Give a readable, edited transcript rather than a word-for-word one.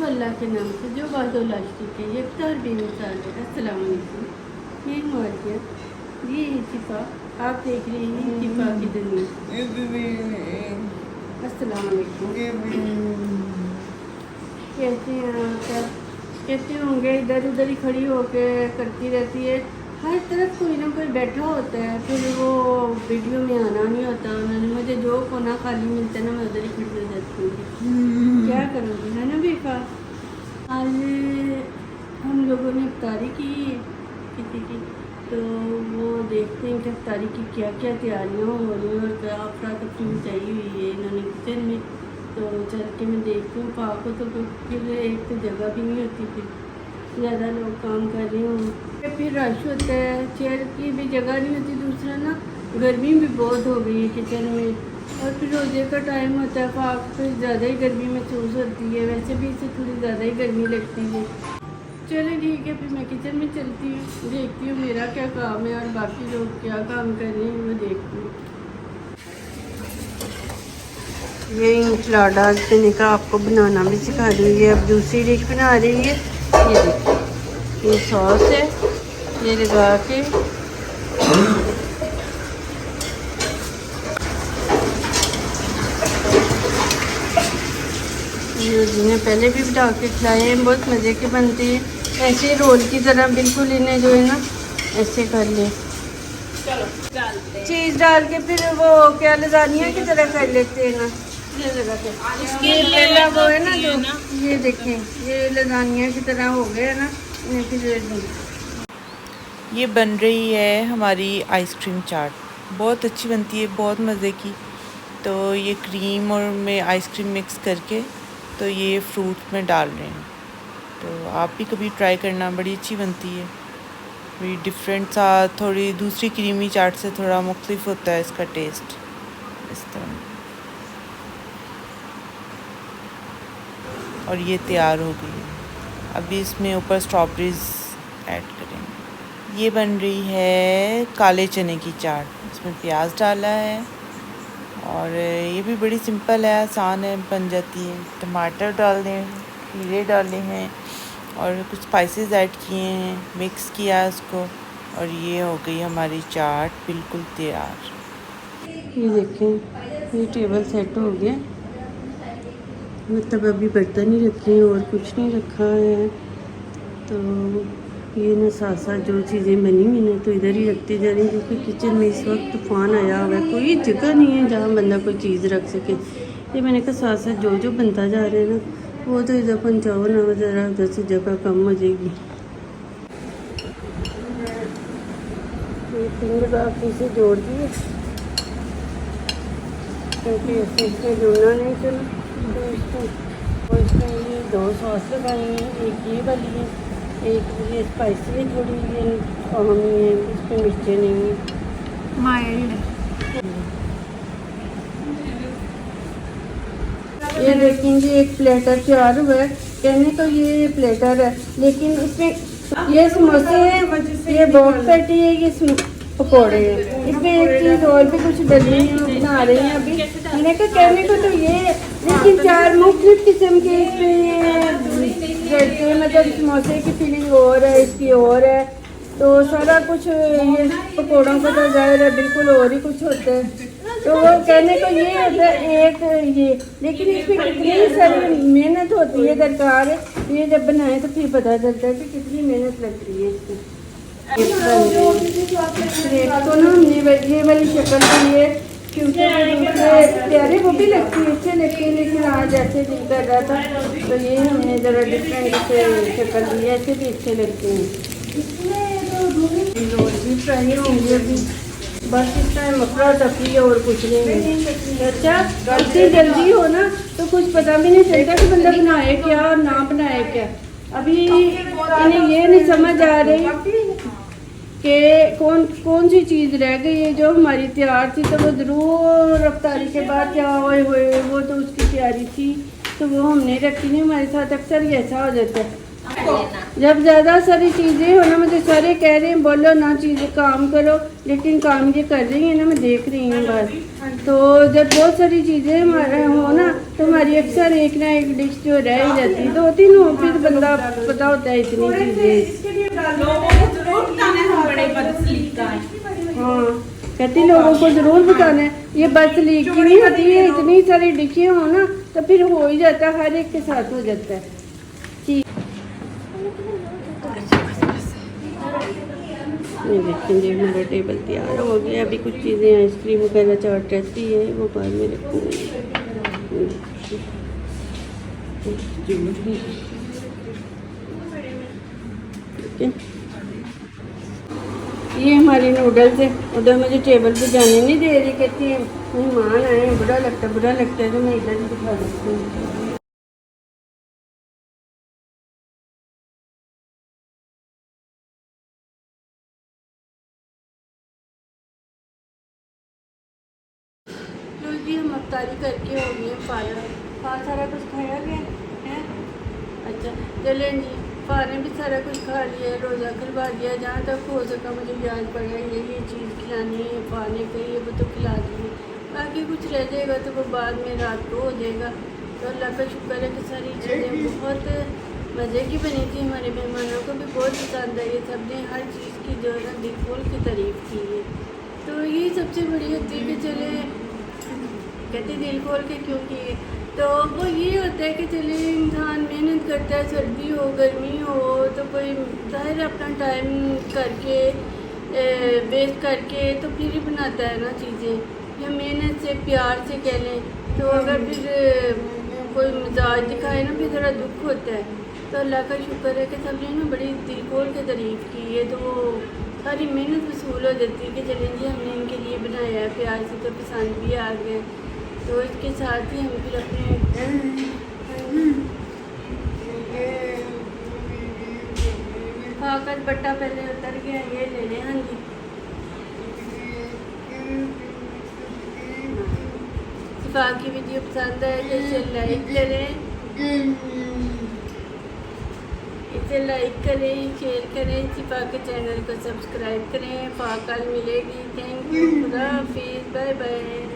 जो अल्लाह के नाम से जो बादो लास्टिक है यकतार बेमिसाल है। अस्सलाम वालेकुम, मैं मुआविया, ये इतिफा, आप देख रहे हैं इतिफा की दुनिया। अस्सलाम वालेकुम, कैसे हैं आप सब? कैसे होंगे? इधर उधर ही खड़ी होके करती रहती है, हर तरफ कोई ना कोई बैठा होता है, फिर वो वीडियो में आना नहीं होता। उन्होंने मुझे जो कोना खाली मिलता है ना, मैं उधर ही खड़ी हो जाती हूँ। क्या करूँगी, है ना बेका? आज हम लोगों ने इफ्तारी की किसी की, तो वो देखते हैं कि इफ्तारी की क्या क्या तैयारियाँ हो रही हैं और क्या अफरा तफरी मचाई हुई है इन्होंने किचन में। तो चल के मैं देखती हूँ पाक को, तो फिर एक तो जगह भी नहीं होती, फिर ज़्यादा लोग काम कर रहे हों, फिर रश होता है, चेयर की भी जगह नहीं होती। दूसरा ना गर्मी भी बहुत हो गई है किचन में, और फिर रोज़े का टाइम होता है, पाक फिर ज़्यादा ही गर्मी महसूस होती है। वैसे भी इससे थोड़ी ज़्यादा ही गर्मी लगती है। चलो ठीक है, फिर मैं किचन में चलती हूँ, देखती हूँ मेरा क्या काम है और बाकी लोग क्या काम कर रहे हैं, मैं देखती हूँ। ये इंसलाडा मैंने कहा आपको बनाना भी सिखा दूँगी। अब दूसरी डिश बना रही है, ये देखिए, ये सॉस है, ये लगा के जिन्हें पहले भी बना के खिलाए हैं, बहुत मज़े के बनती है। ऐसे रोल की तरह बिल्कुल इन्हें जो है ना ऐसे कर ले, चीज़ डाल के फिर वो क्या लजानिया की तरह कर लेते हैं ना, ये लगा के। ये पहला वो है ना जो, ये देखें, ये लजानिया की तरह हो गया ना, इन्हें फिर ये बन रही है हमारी आइसक्रीम चाट। बहुत अच्छी बनती है, बहुत मज़े की। तो ये क्रीम और में आइसक्रीम मिक्स करके तो ये फ्रूट में डाल रहे हैं। तो आप भी कभी ट्राई करना, बड़ी अच्छी बनती है। बड़ी डिफरेंट सा, थोड़ी दूसरी क्रीमी चाट से थोड़ा मुख्तलिफ होता है इसका टेस्ट। इस तरह और ये तैयार हो गई है। अभी इसमें ऊपर स्ट्रॉबेरीज़ ऐड करेंगे। ये बन रही है काले चने की चाट। इसमें प्याज डाला है और ये भी बड़ी सिंपल है, आसान है, बन जाती है। टमाटर डाल दें, खीरे डाले हैं और कुछ स्पाइसेस ऐड किए हैं, मिक्स किया उसको, और ये हो गई हमारी चाट बिल्कुल तैयार। ये देखें, ये टेबल सेट हो गया, मतलब अभी बर्तन ही रखे हैं और कुछ नहीं रखा है। तो ये ना साथ साथ जो चीज़ें बनी हुई हैं तो इधर ही रखती जा रही, क्योंकि किचन में इस वक्त तूफ़ान आया हुआ है, कोई जगह नहीं है जहाँ बंदा कोई चीज़ रख सके। ये मैंने कहा साथ साथ जो जो बनता जा रहा है ना, वो तो इधर पहुँचाओ ना, ज़रा उधर से जगह कम हो जाएगी। ये फिंगर बाकी से जोड़ दिए, क्योंकि ऐसे इसमें जुड़ना नहीं चला। तो इसको, और इसमें ये 2 सॉस लगाई हैं, एक ये वाली है, एक ये स्पाइसी है, थोड़ी ये कम है, इसमें मिर्चें नहीं है, माइल्ड। ये देखें जी, एक प्लेटर तैयार हुआ है। कहने को ये प्लेटर है, लेकिन इसमें ये समोसे हैं, ये बॉक्स पैटी है, ये पकौड़े हैं। इसमें एक चीज़ और भी कुछ डली बना रहे हैं अभी। मैंने कहा कहने को तो ये, लेकिन 4 मुख्तलिफ किस्म के इसमें, मतलब समोसे की फीलिंग और है, इसकी और है। तो सारा कुछ ये पकौड़ों का तो ज़ाहिर है बिल्कुल और ही कुछ होता है। तो वो कहने को ये होता है एक ये, लेकिन इसमें कितनी सारी मेहनत होती है दरकार है। ये जब बनाए तो फिर पता चलता है कि कितनी मेहनत लगती है इसकी। तो ना हमने ये वाली शक्ल दी है, क्योंकि दूसरे प्यारे वो भी लगती है, अच्छे लगते हैं, लेकिन आज ऐसे दिल कर रहा था तो ये हमने ज़रा डिफरेंट से शक्ल दी है, ऐसे भी अच्छे लगते हैं। रोल भी फ्राई होंगे अभी, बस इस टाइम अफरा तफरी और कुछ नहीं। अच्छा, इतनी जल्दी हो ना तो कुछ पता भी नहीं चलता कि बंदा बनाए क्या और ना बनाए क्या। अभी इन्हें ये नहीं समझ आ रही कि कौन सी चीज़ रह गई है जो हमारी तैयार थी, तो वो ज़रूर रफ्तारी के बाद क्या होए वो तो उसकी तैयारी थी, तो वो हमने रखी नहीं। हमारे साथ अक्सर ही ऐसा हो जाता है। जब ज़्यादा सारी चीज़ें हो ना, मुझे सारे कह रहे हैं बोलो ना चीज़ें काम करो, लेकिन काम ये कर रही है ना, मैं देख रही हूँ बस। तो जब बहुत सारी चीज़ें हमारे हो ना, तो हमारी अक्सर एक ना एक डिश जो रह ही जाती है, 2-3 हो फिर बंदा पता होता है इतनी चीज़ें। हाँ, कहती लोगों को ज़रूर बताना है, ये बस लीक की नहीं होती है, इतनी सारी डिशें हो ना तो फिर हो ही जाता है, हर एक के साथ हो जाता है। ठीक, ये देखेंगे हमारा टेबल तैयार हो गया। अभी कुछ चीज़ें आइसक्रीम वगैरह चाट रहती है वो बाद में रखूँगी। ठीक है, ये हमारी नूडल्स है। उधर मुझे टेबल पे जाने नहीं दे रही, कहती है मेहमान आए हैं, बुरा लगता है, तो मैं इधर ही दिखा देती हूँ। लो जी, हम अफ्तारी करके हो गए फारा सारा कुछ खाया गया है। अच्छा चलें जी, फारे भी सारा कुछ खा लिया, रोज़ा खुलवा दिया, जहाँ तक हो सका मुझे याद पड़ा ये चीज़ खिलानी है फाने के, ये वो तो खिला दी। बाकी कुछ रह जाएगा तो वो बाद में रात को हो जाएगा। तो अल्लाह का शुक्र है कि सारी चीज़ें बहुत मज़े की बनी थी, हमारे मेहमानों को भी बहुत पसंद आई। सबने हर चीज़ की जो है ना दिल खोल की तारीफ़ की है, तो ये सबसे बड़ी होती है कि चले कहते दिल खोल के क्यों किए। तो वो ये होता है कि चले इंसान मेहनत करता है, सर्दी हो गर्मी हो, तो कोई ज़ाहिर अपना टाइम करके वेस्ट करके तो फिर ही बनाता है ना चीज़ें, या मेहनत से प्यार से कह लें। तो अगर फिर कोई मिजाज दिखाए ना, फिर ज़रा दुख होता है। तो अल्लाह का शुक्र है कि सबने ना बड़ी दिल खोल के तारीफ़ की है, तो वो सारी मेहनत वसूल हो जाती है कि चलें जी हमने इनके लिए बनाया है प्यार से, तो पसंद भी आ गए। तो इसके साथ ही हम फिर अपने खाकर बट्टा पहले उतर गया, ये ले लें। हाँ जी, सिफा की वीडियो पसंद आए तो इसे लाइक करें, शेयर करें, सिफा के चैनल को सब्सक्राइब करें। फाकल मिलेगी। थैंक यू, खुदा हाफिज़, बाय बाय।